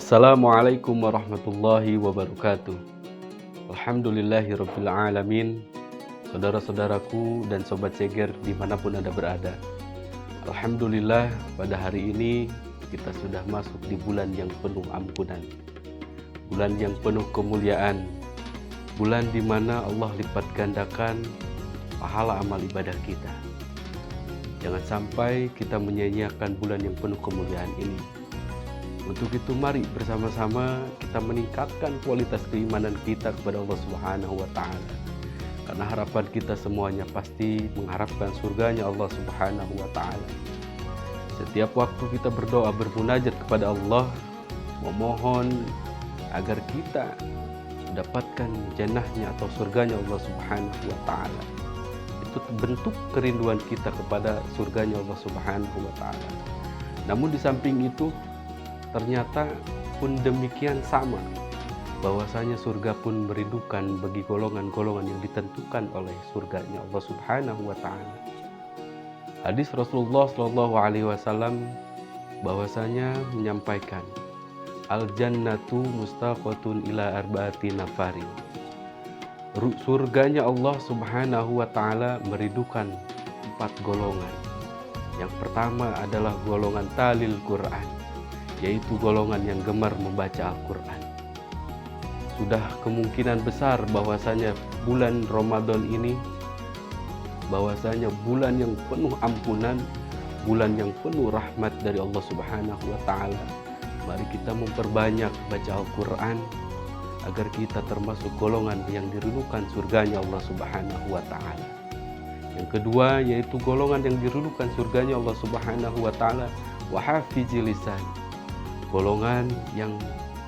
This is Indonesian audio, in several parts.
Assalamualaikum warahmatullahi wabarakatuh. Alhamdulillahirabbil alamin. Saudara-saudaraku dan sobat ceger dimanapun Anda berada, alhamdulillah pada hari ini kita sudah masuk di bulan yang penuh ampunan, bulan yang penuh kemuliaan, bulan di mana Allah lipat gandakan pahala amal ibadah kita. Jangan sampai kita menyia-nyiakan bulan yang penuh kemuliaan ini. Untuk itu mari bersama-sama kita meningkatkan kualitas keimanan kita kepada Allah Subhanahu wa Ta'ala. Karena harapan kita semuanya pasti mengharapkan surganya Allah Subhanahu wa Ta'ala. Setiap waktu kita berdoa bermunajat kepada Allah, memohon agar kita mendapatkan jannahnya atau surganya Allah Subhanahu wa Ta'ala. Itu bentuk kerinduan kita kepada surganya Allah Subhanahu wa Ta'ala. Namun di samping itu ternyata pun demikian sama, bahwasanya surga pun merindukan bagi golongan-golongan yang ditentukan oleh surganya Allah Subhanahu wa Ta'ala. Hadis Rasulullah Shallallahu Alaihi Wasallam bahwasanya menyampaikan, al jannatu mustaqatun ila arba'ati nafari. Surganya Allah Subhanahu wa Ta'ala merindukan 4 golongan. Yang pertama adalah golongan talil Quran, yaitu golongan yang gemar membaca Al-Quran. Sudah kemungkinan besar bahwasanya bulan Ramadan ini, bahwasanya bulan yang penuh ampunan, bulan yang penuh rahmat dari Allah Subhanahu wa Ta'ala. Mari kita memperbanyak baca Al-Quran agar kita termasuk golongan yang dirindukan surganya Allah Subhanahu wa Ta'ala. Yang kedua yaitu golongan yang dirindukan surganya Allah Subhanahu wa Ta'ala, wa hafizil lisan, golongan yang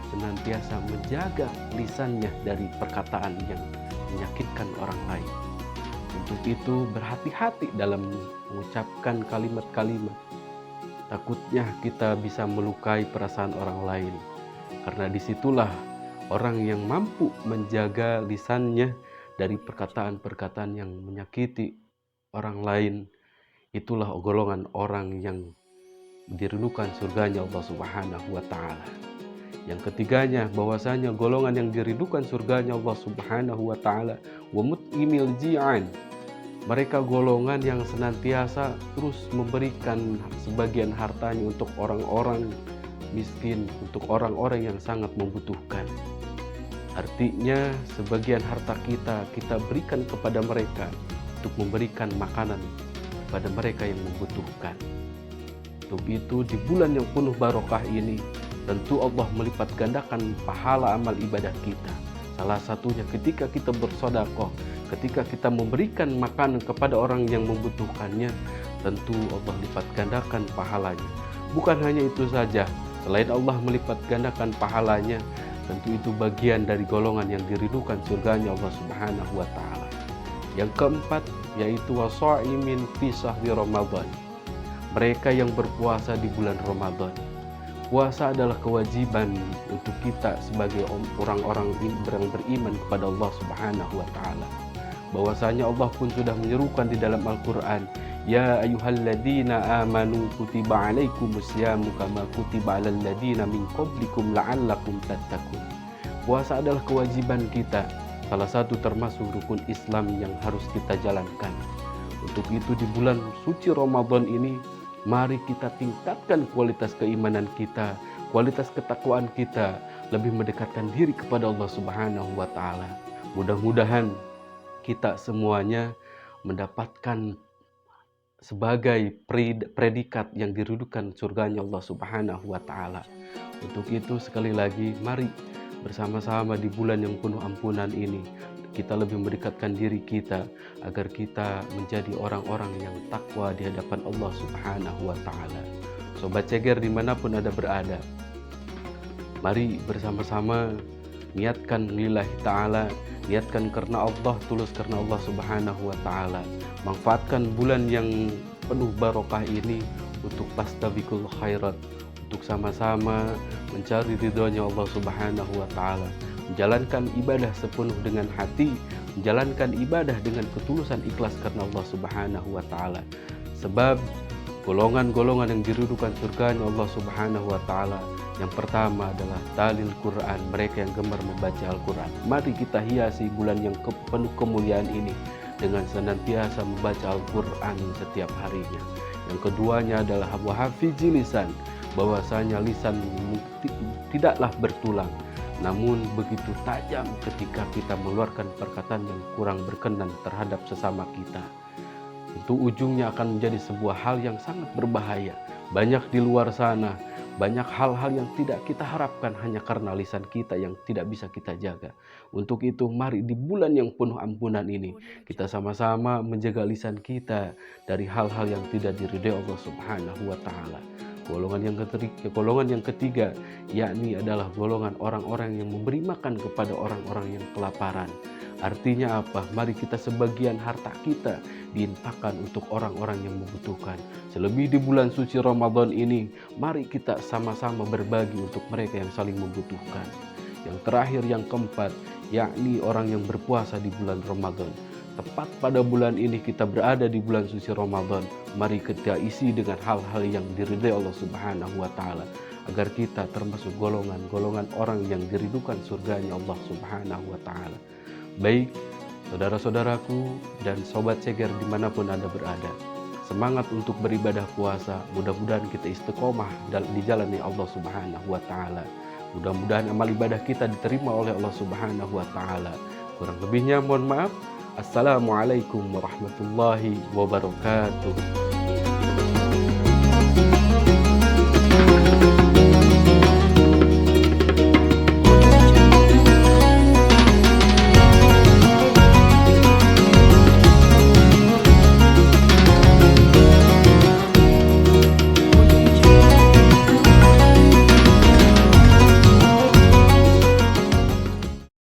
senantiasa menjaga lisannya dari perkataan yang menyakitkan orang lain. Untuk itu berhati-hati dalam mengucapkan kalimat-kalimat. Takutnya kita bisa melukai perasaan orang lain. Karena disitulah orang yang mampu menjaga lisannya dari perkataan-perkataan yang menyakiti orang lain, itulah golongan orang yang dirindukan surganya Allah Subhanahu wa Ta'ala. Yang ketiganya bahwasanya golongan yang dirindukan surganya Allah Subhanahu wa Ta'ala wa mut'imil ji'an. Mereka golongan yang senantiasa terus memberikan sebagian hartanya untuk orang-orang miskin, untuk orang-orang yang sangat membutuhkan. Artinya sebagian harta kita berikan kepada mereka untuk memberikan makanan kepada mereka yang membutuhkan. Untuk itu di bulan yang penuh barokah ini tentu Allah melipat gandakan pahala amal ibadah kita. Salah satunya ketika kita bersedekah, ketika kita memberikan makanan kepada orang yang membutuhkannya, tentu Allah lipat gandakan pahalanya. Bukan hanya itu saja, selain Allah melipat gandakan pahalanya, tentu itu bagian dari golongan yang dirindukan surganya Allah Subhanahu wa Ta'ala. Yang keempat yaitu wasaimin fi syahri Ramadan. Mereka yang berpuasa di bulan Ramadan. Puasa adalah kewajiban untuk kita sebagai orang-orang yang beriman kepada Allah Subhanahu wa Ta'ala. Bahwasanya Allah pun sudah menyerukan di dalam Al-Quran, ya ayyuhalladzina amanu kutiba alaikumus syamu kama kutiba alal ladzina min qablikum la'allakum tattaqun. Puasa adalah kewajiban kita, salah satu termasuk rukun Islam yang harus kita jalankan. Untuk itu di bulan suci Ramadan ini, mari kita tingkatkan kualitas keimanan kita, kualitas ketakwaan kita, lebih mendekatkan diri kepada Allah Subhanahu wa Ta'ala. Mudah-mudahan kita semuanya mendapatkan sebagai predikat yang dirindukan surganya Allah Subhanahu wa Ta'ala. Untuk itu sekali lagi mari bersama-sama di bulan yang penuh ampunan ini kita lebih mendekatkan diri kita agar kita menjadi orang-orang yang takwa di hadapan Allah Subhanahu wa Ta'ala. Sobat ceger dimanapun Anda berada, mari bersama-sama niatkan lillahi ta'ala, niatkan karena Allah, tulus karena Allah Subhanahu wa Ta'ala. Manfaatkan bulan yang penuh barokah ini untuk tastabiqul khairat, untuk sama-sama mencari ridhonya Allah Subhanahu wa Ta'ala, menjalankan ibadah sepenuh dengan hati, menjalankan ibadah dengan ketulusan ikhlas karena Allah Subhanahu wa Ta'ala. Sebab golongan-golongan yang dirindukan surganya Allah Subhanahu wa Ta'ala Yang pertama adalah talil Quran, mereka yang gemar membaca Al-Quran. Mari kita hiasi bulan yang penuh kemuliaan ini dengan senantiasa membaca Al-Quran setiap harinya. Yang keduanya adalah wahafizi lisan, bahwasanya lisan tidaklah bertulang, namun begitu tajam ketika kita mengeluarkan perkataan yang kurang berkenan terhadap sesama kita. Itu ujungnya akan menjadi sebuah hal yang sangat berbahaya. Banyak di luar sana, banyak hal-hal yang tidak kita harapkan hanya karena lisan kita yang tidak bisa kita jaga. Untuk itu mari di bulan yang penuh ampunan ini, kita sama-sama menjaga lisan kita dari hal-hal yang tidak diridhai Allah Subhanahu wa Ta'ala. Golongan yang ketiga, yakni adalah golongan orang-orang yang memberi makan kepada orang-orang yang kelaparan. Artinya apa? Mari kita sebagian harta kita diinfakkan untuk orang-orang yang membutuhkan. Selebih di bulan suci Ramadan ini, mari kita sama-sama berbagi untuk mereka yang saling membutuhkan. Yang terakhir, yang keempat, yakni orang yang berpuasa di bulan Ramadan. Tepat pada bulan ini kita berada di bulan suci Ramadan. Mari kita isi dengan hal-hal yang diridhai Allah Subhanahu wa Ta'ala, agar kita termasuk golongan-golongan orang yang diridhukan surganya Allah Subhanahu wa Ta'ala. Baik, saudara-saudaraku dan sobat Seger dimanapun Anda berada, semangat untuk beribadah puasa. Mudah-mudahan kita istiqomah di jalan Allah Subhanahu wa Ta'ala. Mudah-mudahan amal ibadah kita diterima oleh Allah Subhanahu wa Ta'ala. Kurang lebihnya mohon maaf. Assalamualaikum warahmatullahi wabarakatuh.